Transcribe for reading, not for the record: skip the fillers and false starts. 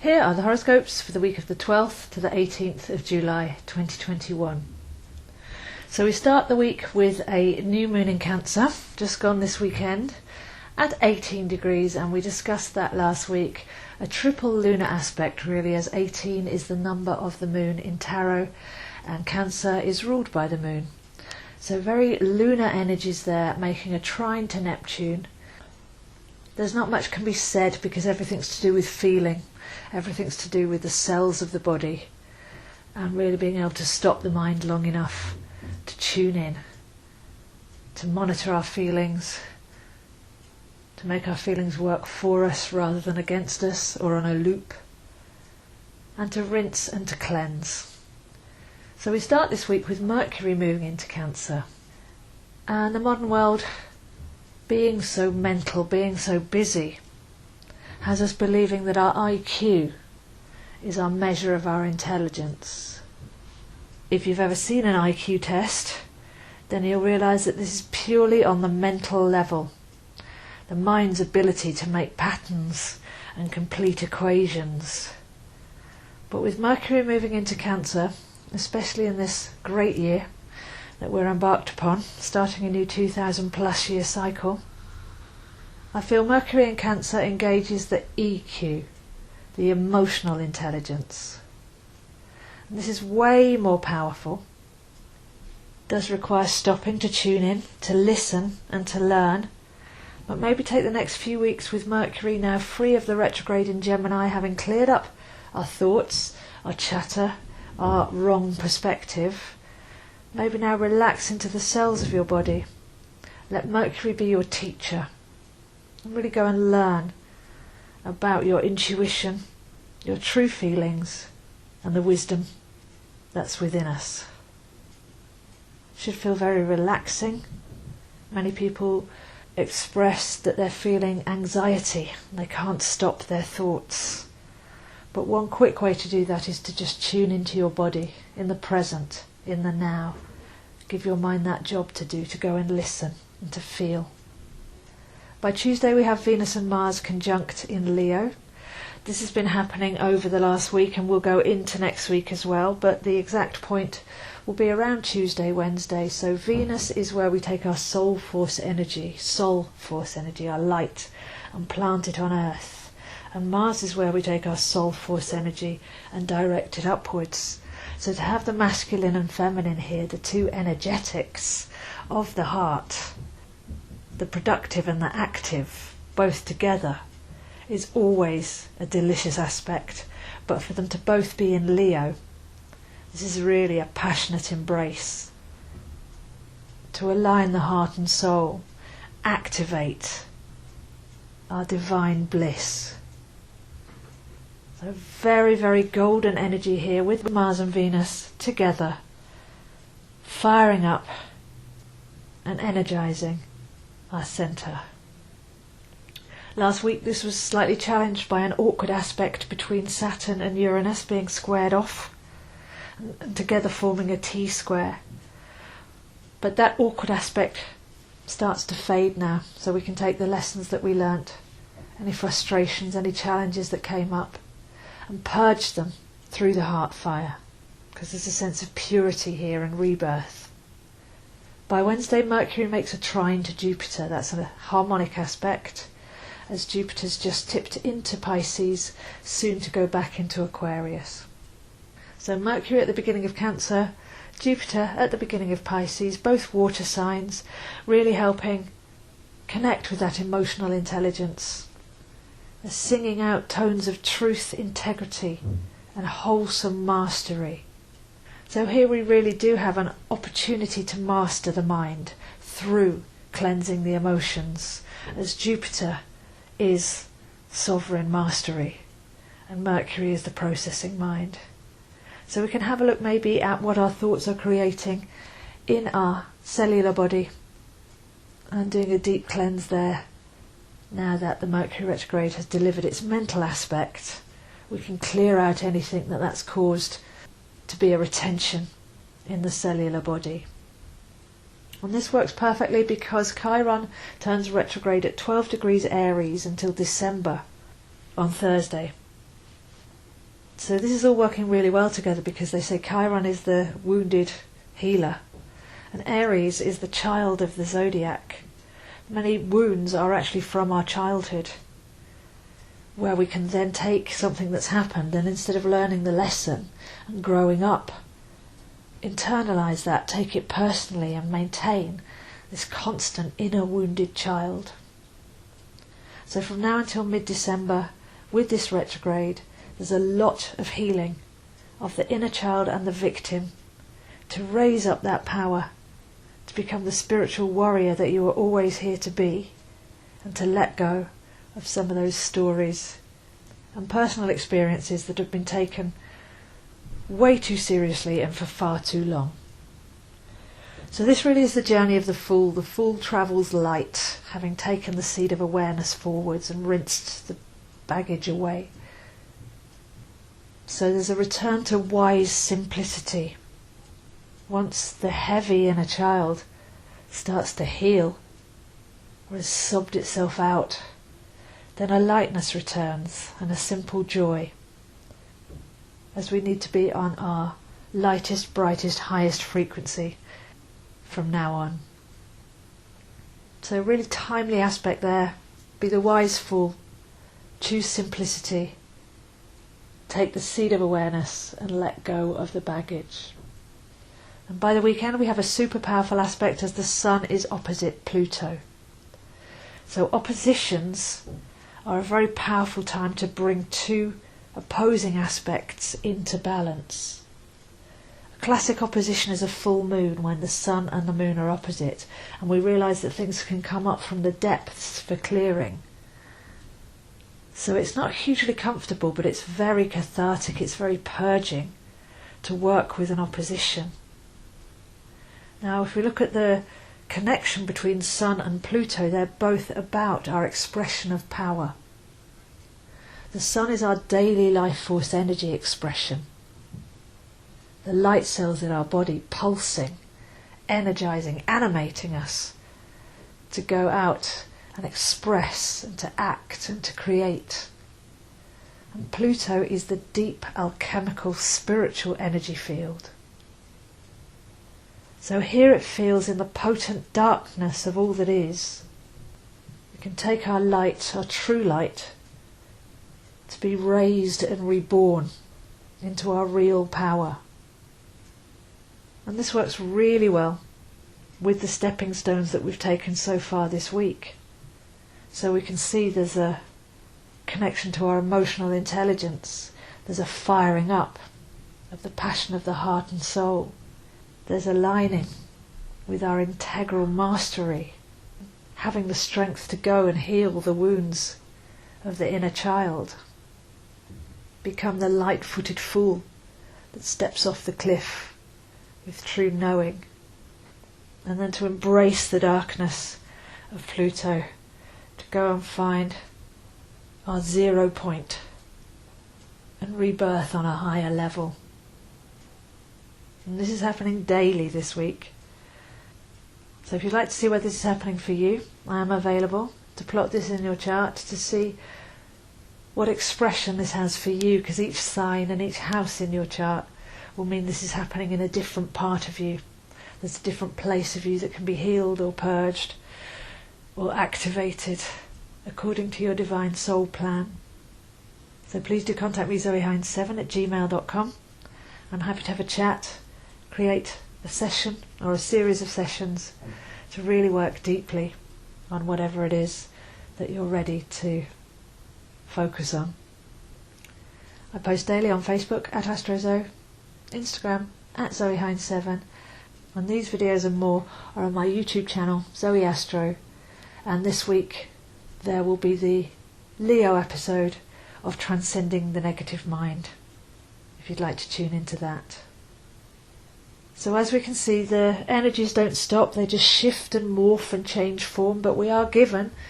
Here are the horoscopes for the week of the 12th to the 18th of July 2021. So we start the week with a new moon in Cancer, just gone this weekend, at 18 degrees, and we discussed that last week. A triple lunar aspect really, as 18 is the number of the moon in Tarot and Cancer is ruled by the moon. So very lunar energies there, making a trine to Neptune. There's not much can be said because everything's to do with feeling. Everything's to do with the cells of the body and really being able to stop the mind long enough to tune in, to monitor our feelings, to make our feelings work for us rather than against us or on a loop, and to rinse and to cleanse. So we start this week with Mercury moving into Cancer, and the modern world, being so mental, being so busy, has us believing that our IQ is our measure of our intelligence. If you've ever seen an IQ test, then you'll realise that this is purely on the mental level. The mind's ability to make patterns and complete equations. But with Mercury moving into Cancer, especially in this great year that we're embarked upon, starting a new 2000 plus year cycle, I feel Mercury in Cancer engages the EQ, the emotional intelligence. And this is way more powerful. It does require stopping to tune in, to listen and to learn. But maybe take the next few weeks with Mercury now free of the retrograde in Gemini, having cleared up our thoughts, our chatter, our wrong perspective. Maybe now relax into the cells of your body. Let Mercury be your teacher. And really go and learn about your intuition, your true feelings, and the wisdom that's within us. Should feel very relaxing. Many people express that they're feeling anxiety and they can't stop their thoughts. But one quick way to do that is to just tune into your body, in the present, in the now. Give your mind that job to do, to go and listen and to feel. By Tuesday we have Venus and Mars conjunct in Leo. This has been happening over the last week and will go into next week as well, but the exact point will be around Tuesday, Wednesday. So Venus is where we take our soul force energy, our light, and plant it on Earth. And Mars is where we take our soul force energy and direct it upwards. So to have the masculine and feminine here, the two energetics of the heart, the productive and the active, both together, is always a delicious aspect. But for them to both be in Leo, this is really a passionate embrace. To align the heart and soul, activate our divine bliss. So very, very golden energy here with Mars and Venus together, firing up and energizing our centre. Last week this was slightly challenged by an awkward aspect between Saturn and Uranus being squared off and together forming a T-square. But that awkward aspect starts to fade now, so we can take the lessons that we learnt, any frustrations, any challenges that came up, and purge them through the heart fire, because there's a sense of purity here and rebirth. By Wednesday, Mercury makes a trine to Jupiter. That's a harmonic aspect, as Jupiter's just tipped into Pisces, soon to go back into Aquarius. So Mercury at the beginning of Cancer, Jupiter at the beginning of Pisces, both water signs, really helping connect with that emotional intelligence. They're singing out tones of truth, integrity, and wholesome mastery. So here we really do have an opportunity to master the mind through cleansing the emotions, as Jupiter is sovereign mastery and Mercury is the processing mind. So we can have a look maybe at what our thoughts are creating in our cellular body and doing a deep cleanse there. Now that the Mercury retrograde has delivered its mental aspect, we can clear out anything that's caused to be a retention in the cellular body. And this works perfectly because Chiron turns retrograde at 12 degrees Aries until December on Thursday. So this is all working really well together, because they say Chiron is the wounded healer and Aries is the child of the zodiac. Many wounds are actually from our childhood, where we can then take something that's happened and, instead of learning the lesson and growing up, internalize that, take it personally, and maintain this constant inner wounded child. So from now until mid-December, with this retrograde, there's a lot of healing of the inner child and the victim, to raise up that power, to become the spiritual warrior that you were always here to be, and to let go of some of those stories and personal experiences that have been taken way too seriously and for far too long. So this really is the journey of the Fool. The Fool travels light, having taken the seed of awareness forwards and rinsed the baggage away. So there's a return to wise simplicity. Once the heavy inner child starts to heal, or has sobbed itself out, then a lightness returns and a simple joy, as we need to be on our lightest, brightest, highest frequency from now on. So a really timely aspect there. Be the wise fool. Choose simplicity. Take the seed of awareness and let go of the baggage. And by the weekend we have a super powerful aspect, as the Sun is opposite Pluto. So oppositions are a very powerful time to bring two opposing aspects into balance. A classic opposition is a full moon, when the Sun and the Moon are opposite, and we realise that things can come up from the depths for clearing. So it's not hugely comfortable, but it's very cathartic, it's very purging to work with an opposition. Now if we look at the connection between Sun and Pluto, they're both about our expression of power. The Sun is our daily life force energy expression. The light cells in our body pulsing, energizing, animating us to go out and express and to act and to create. And Pluto is the deep alchemical spiritual energy field. So here it feels in the potent darkness of all that is. We can take our light, our true light, to be raised and reborn into our real power. And this works really well with the stepping stones that we've taken so far this week. So we can see there's a connection to our emotional intelligence. There's a firing up of the passion of the heart and soul. There's aligning with our integral mastery, having the strength to go and heal the wounds of the inner child. Become the light-footed fool that steps off the cliff with true knowing. And then to embrace the darkness of Pluto, to go and find our 0 point and rebirth on a higher level. And this is happening daily this week. So if you'd like to see where this is happening for you, I am available to plot this in your chart to see what expression this has for you, because each sign and each house in your chart will mean this is happening in a different part of you. There's a different place of you that can be healed or purged or activated according to your divine soul plan. So please do contact me, zoeastro@gmail.com. I'm happy to have a chat, create a session or a series of sessions to really work deeply on whatever it is that you're ready to focus on. I post daily on Facebook @AstroZo, Instagram @ZoeHines7, and these videos and more are on my YouTube channel, Zoe Astro, and this week there will be the Leo episode of Transcending the Negative Mind, if you'd like to tune into that. So as we can see, the energies don't stop, they just shift and morph and change form, but we are given